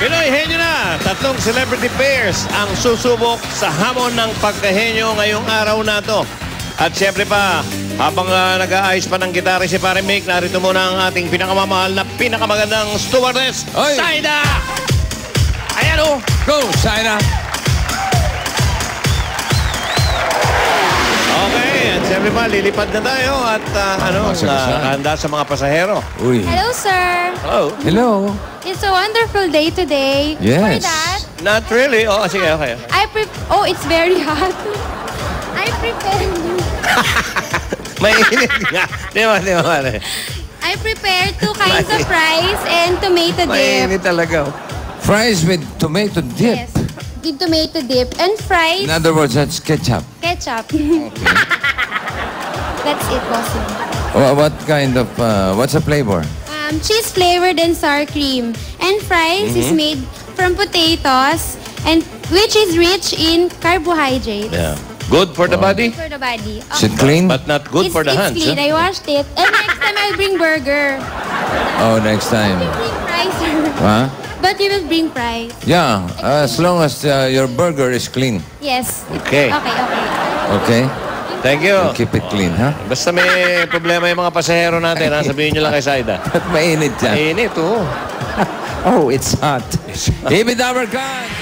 Pinoy Henyo na! Tatlong celebrity pairs ang susubok sa hamon ng pagkahenyo ngayong araw na to. At siyempre pa, habang nag-aayos pa ng gitara si Pare Mick, narito muna ang ating pinakamamahal na pinakamagandang stewardess, Oy! Saida! Ayan o! Go, Saida! Okay, at siyempre pa, lilipad na tayo at handa sa mga pasahero. Uy. Hello, sir. Oh, Hello. It's a wonderful day today. Yes. For that, not really. Oh, sige, okay. oh, it's very hot. I prepared. Mainit nga. Di ba? I prepared two kinds of fries and tomato dip. Mainit talaga. Fries with tomato dip. Yes, with tomato dip and fries. In other words, that's ketchup. Ketchup. That's it, bossy. What kind of, what's the flavor? Cheese flavored and sour cream. And fries is made from potatoes and which is rich in carbohydrates. Yeah. Good for the body, For the body. Is it clean? but not good for the hands. It's clean. I washed it. And next time I'll bring burger. Oh, next time. You bring fries, sir. Huh? But you will bring fries. Yeah, as long as your burger is clean. Yes. Okay. Okay. Okay? Thank you. Keep it clean, ha? Basta may problema yung mga pasahero natin, sabihin nyo lang kay Saida. At mainit yan. Mainit, oh. Oh, it's hot. Ibid our guns!